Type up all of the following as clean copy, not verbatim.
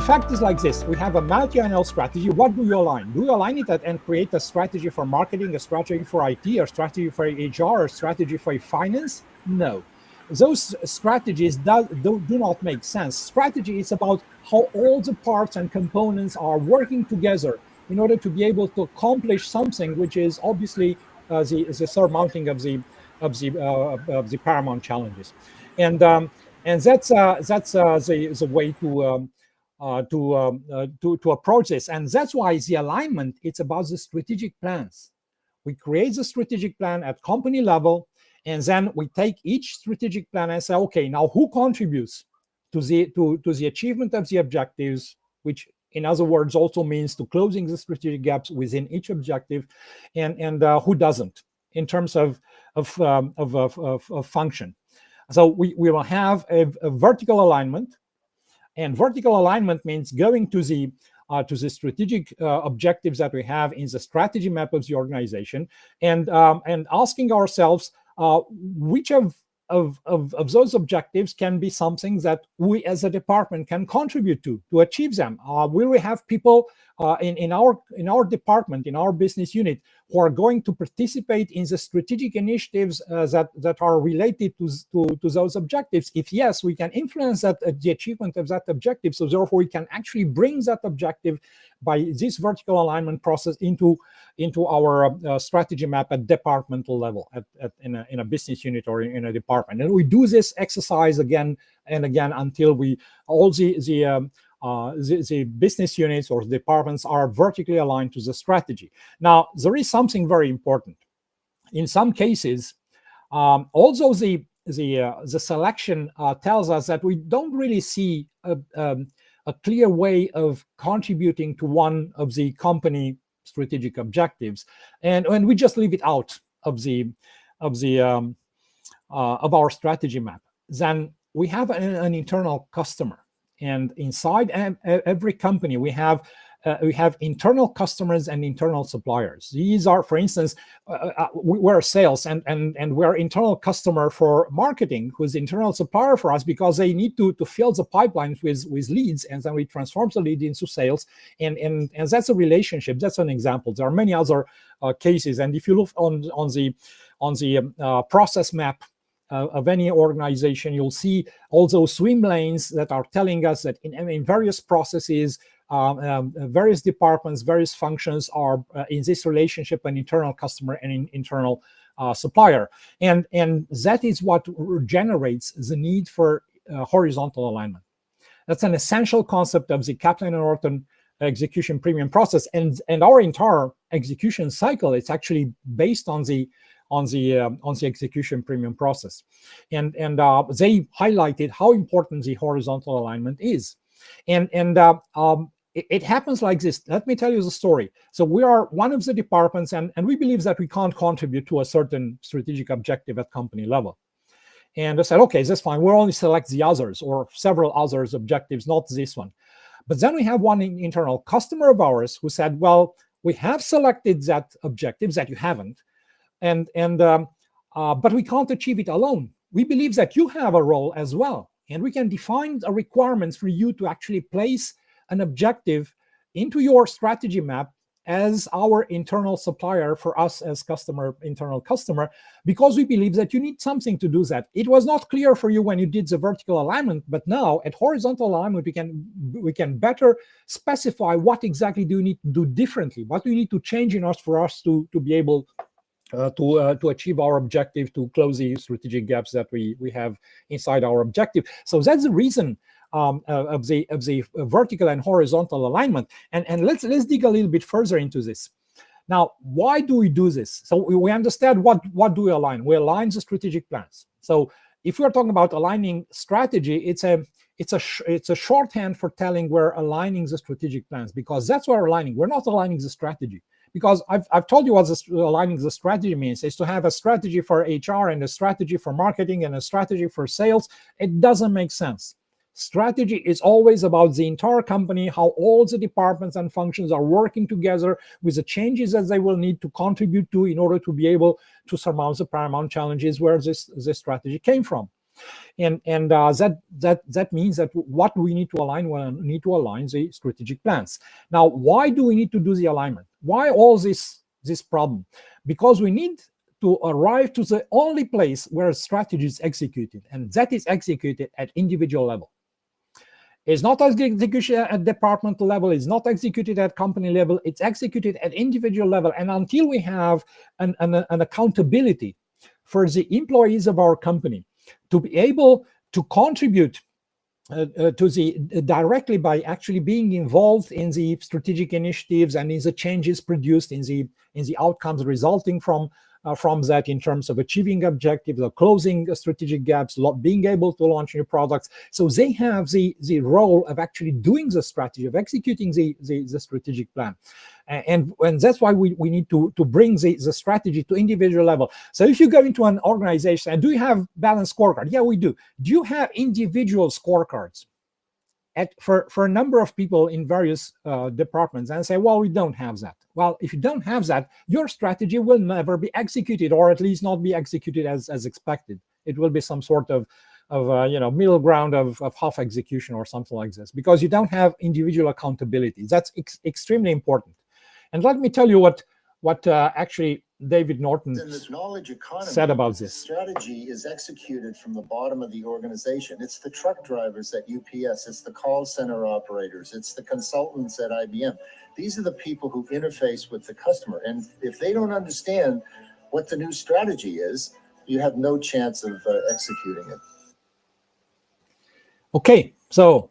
fact is like this. We have a multi-annual strategy. What do you align? Do you align it and create a strategy for marketing, a strategy for IT, a strategy for HR, a strategy for finance? No. Those strategies do not make sense. Strategy is about how all the parts and components are working together in order to be able to accomplish something which is obviously the surmounting of the paramount challenges. And that's the way to approach this. And that's why the alignment, it's about the strategic plans. We create the strategic plan at company level, and then we take each strategic plan and say, okay, now who contributes to the achievement of the objectives, which in other words also means to closing the strategic gaps within each objective, and who doesn't in terms of function. So we will have a vertical alignment, and vertical alignment means going to the strategic objectives that we have in the strategy map of the organization, and asking ourselves which of those objectives can be something that we as a department can contribute to achieve them. Will we have people in our department, in our business unit, who are going to participate in the strategic initiatives that are related to those objectives? If yes, we can influence the achievement of that objective. So therefore, we can actually bring that objective by this vertical alignment process into our strategy map at departmental level, in a business unit or in a department. And we do this exercise again and again until all the business units or departments are vertically aligned to the strategy. Now, there is something very important. In some cases, although the selection tells us that we don't really see a clear way of contributing to one of the company strategic objectives, and we just leave it out of our strategy map, then we have an internal customer. And inside every company, we have internal customers and internal suppliers. These are, for instance, we're sales and we're internal customer for marketing, who's internal supplier for us because they need to fill the pipelines with leads, and then we transform the lead into sales. And that's a relationship. That's an example. There are many other cases. And if you look on the process map of any organization, you'll see all those swim lanes that are telling us that in various processes, various departments, various functions are in this relationship, an internal customer and an internal supplier. And that is what generates the need for horizontal alignment. That's an essential concept of the Kaplan-Norton execution premium process. And our entire execution cycle is actually based on the execution premium process, and they highlighted how important the horizontal alignment is, and it happens like this. Let me tell you the story. So we are one of the departments, and we believe that we can't contribute to a certain strategic objective at company level, and I said, okay, that's fine. We'll only select the others or several others objectives, not this one. But then we have one internal customer of ours who said, well, we have selected that objective that you haven't. But we can't achieve it alone. We believe that you have a role as well, and we can define the requirements for you to actually place an objective into your strategy map as our internal supplier for us as internal customer, because we believe that you need something to do that. It was not clear for you when you did the vertical alignment, but now at horizontal alignment, we can better specify what exactly do you need to do differently, what do you need to change in us for us to be able to achieve our objective, to close the strategic gaps that we have inside our objective. So that's the reason of the vertical and horizontal alignment. And let's dig a little bit further into this. Now, why do we do this? So we understand what do we align? We align the strategic plans. So if we're talking about aligning strategy, it's a shorthand for telling we're aligning the strategic plans, because that's what we're aligning. We're not aligning the strategy. Because I've told you what aligning the strategy means. Is to have a strategy for HR and a strategy for marketing and a strategy for sales. It doesn't make sense. Strategy is always about the entire company, how all the departments and functions are working together with the changes that they will need to contribute to in order to be able to surmount the paramount challenges where this strategy came from. And that means that what we need to align, we need to align the strategic plans. Now, why do we need to do the alignment? Why all this problem? Because we need to arrive to the only place where a strategy is executed, and that is executed at individual level. It's not executed at departmental level, it's not executed at company level, it's executed at individual level. And until we have an accountability for the employees of our company to be able to contribute to the directly by actually being involved in the strategic initiatives and in the changes produced in the outcomes resulting from that, in terms of achieving objectives, or closing strategic gaps, being able to launch new products. So they have the role of actually doing the strategy, of executing the strategic plan. And that's why we need to bring the strategy to individual level. So if you go into an organization, and do you have balanced scorecard? Yeah, we do. Do you have individual scorecards for a number of people in various departments? And say, well, we don't have that. Well, if you don't have that, your strategy will never be executed, or at least not be executed as expected. It will be some sort of middle ground of half execution or something like this, because you don't have individual accountability. That's extremely important. And let me tell you what actually David Norton in this knowledge economy said about this. Strategy is executed from the bottom of the organization. It's the truck drivers at UPS, it's the call center operators, it's the consultants at IBM. These are the people who interface with the customer. And if they don't understand what the new strategy is, you have no chance of executing it. Okay, so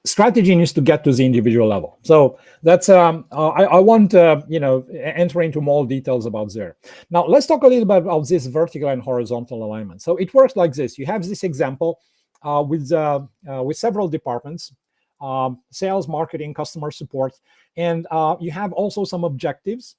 strategy needs to get to the individual level. So that's I won't enter into more details about there. Now let's talk a little bit about this vertical and horizontal alignment. So it works like this. You have this example with several departments, sales, marketing, customer support, and you have also some objectives,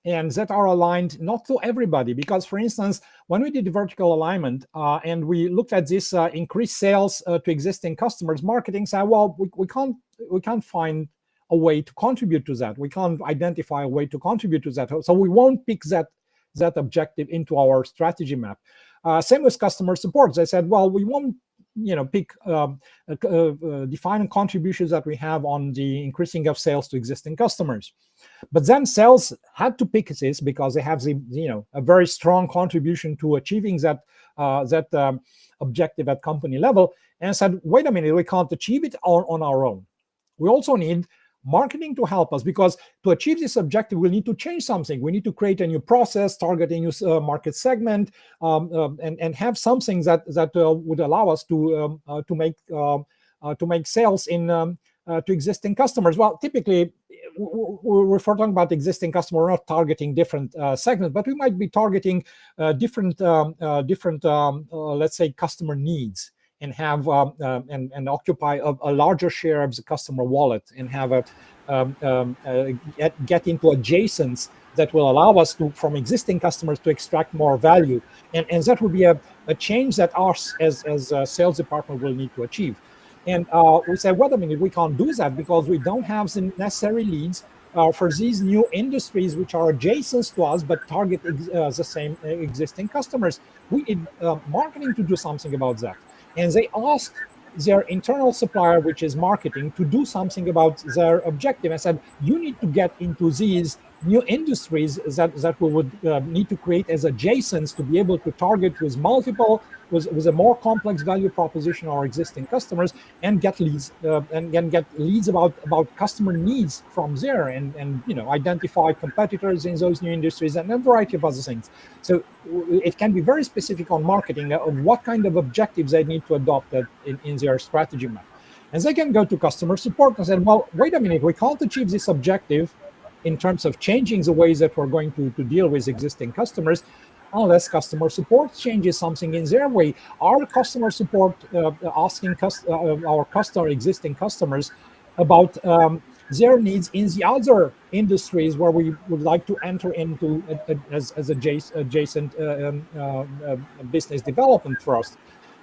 and that are aligned not to everybody. Because, for instance, when we did the vertical alignment and we looked at this increased sales to existing customers, marketing said, well, we can't find a way to contribute to that. We can't identify a way to contribute to that. So we won't pick that objective into our strategy map. Same with customer support. They said, well, we won't pick define contributions that we have on the increasing of sales to existing customers. But then sales had to pick this because they have a very strong contribution to achieving that objective at company level, and said, wait a minute, we can't achieve it on our own. We also need marketing to help us, because to achieve this objective, we need to change something. We need to create a new process, target a new market segment, and have something that would allow us to make sales in to existing customers. Well, typically, we're talking about existing customer, we're not targeting different segments, but we might be targeting different let's say, customer needs, and have and occupy a larger share of the customer wallet, and have get into adjacents that will allow us to, from existing customers, to extract more value, and that would be a change that us as a sales department will need to achieve. And we say, wait a minute, we can't do that because we don't have the necessary leads for these new industries which are adjacent to us but target the same existing customers. We need marketing to do something about that. And they asked their internal supplier, which is marketing, to do something about their objective. I said, you need to get into these new industries that we would need to create as adjacents to be able to target with a more complex value proposition our existing customers, and get leads about customer needs from there, and identify competitors in those new industries, and a variety of other things. So it can be very specific on marketing of what kind of objectives they need to adopt in their strategy map. And they can go to customer support and say, well, wait a minute, we can't achieve this objective in terms of changing the ways that we're going to deal with existing customers unless customer support changes something in their way. Our customer support asking our existing customers about their needs in the other industries where we would like to enter into as adjacent business development for us.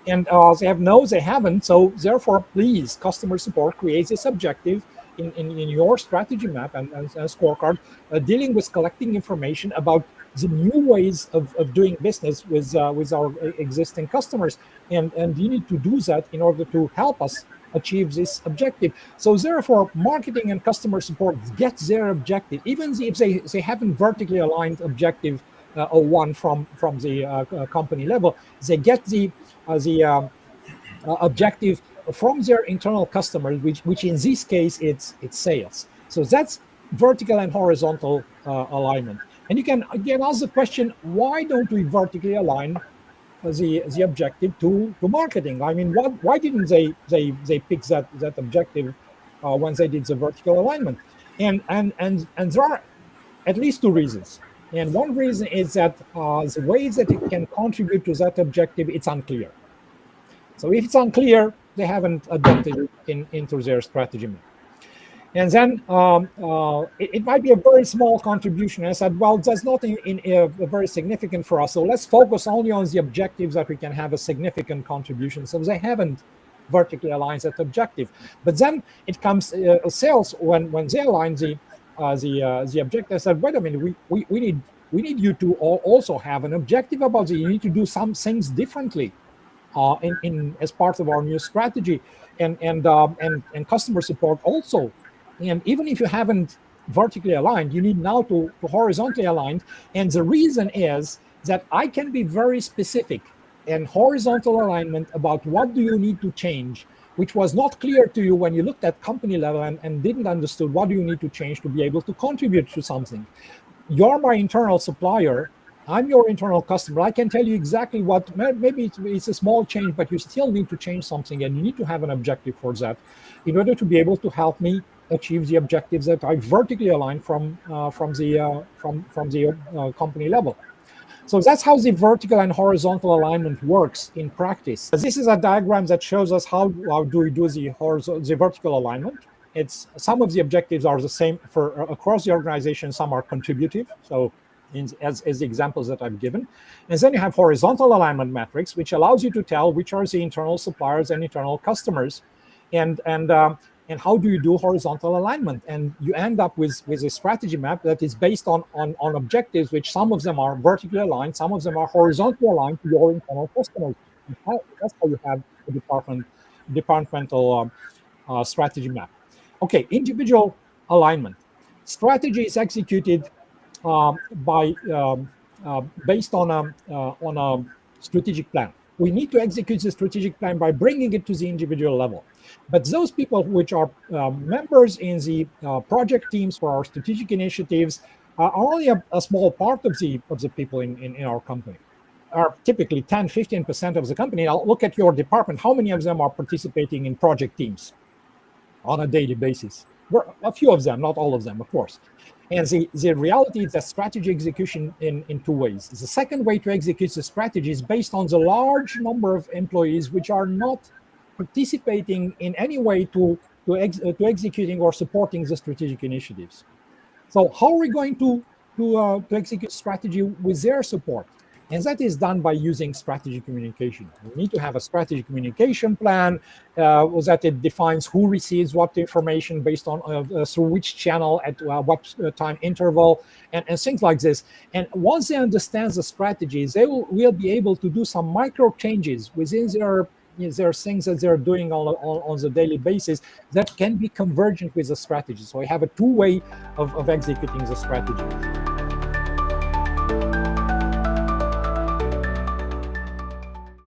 And they have no, they haven't. So therefore, please, customer support creates this objective in your strategy map and scorecard, dealing with collecting information about the new ways of doing business with our existing customers, and you need to do that in order to help us achieve this objective. So therefore, marketing and customer support get their objective, even if they haven't vertically aligned objective or one from the company level. They get the objective from their internal customers, which in this case it's sales. So that's vertical and horizontal alignment. And you can again ask the question, why don't we vertically align the objective to marketing? I mean, why didn't they pick that objective when they did the vertical alignment? And there are at least two reasons. And one reason is that the ways that it can contribute to that objective, it's unclear. So if it's unclear, they haven't adopted it into their strategy map. And then it might be a very small contribution. I said, well, that's not very significant for us. So let's focus only on the objectives that we can have a significant contribution. So they haven't vertically aligned that objective. But then it comes sales when they align the objective. I said, wait a minute, we need you to also have an objective about it. You need to do some things differently as part of our new strategy, and customer support also. And even if you haven't vertically aligned, you need now to horizontally align. And the reason is that I can be very specific and horizontal alignment about what do you need to change, which was not clear to you when you looked at company level and didn't understood what do you need to change to be able to contribute to something. You're my internal supplier. I'm your internal customer. I can tell you exactly what, maybe it's a small change, but you still need to change something, and you need to have an objective for that in order to be able to help me achieve the objectives that I vertically align from the company level. So that's how the vertical and horizontal alignment works in practice. This is a diagram that shows us how do we do the vertical alignment. It's some of the objectives are the same for across the organization. Some are contributive. So as the examples that I've given. And then you have horizontal alignment metrics, which allows you to tell which are the internal suppliers and internal customers, and how do you do horizontal alignment. And you end up with a strategy map that is based on objectives, which some of them are vertically aligned, some of them are horizontally aligned to your internal customers. That's how you have a departmental strategy map. Okay, individual alignment. Strategy is executed based on a strategic plan. We need to execute the strategic plan by bringing it to the individual level. But those people which are members in the project teams for our strategic initiatives are only a small part of the people in our company. Are typically 10-15% of the company. Now look at your department. How many of them are participating in project teams on a daily basis? A few of them, not all of them, of course. And the reality is that strategy execution in two ways. The second way to execute the strategy is based on the large number of employees which are not participating in any way to executing or supporting the strategic initiatives. So how are we going to execute strategy with their support? And that is done by using strategy communication. We need to have a strategy communication plan that it defines who receives what information based on through which channel at what time interval and things like this. And once they understand the strategies, they will be able to do some micro changes within their things that they're doing on the daily basis that can be convergent with the strategy. So we have a two-way of executing the strategy.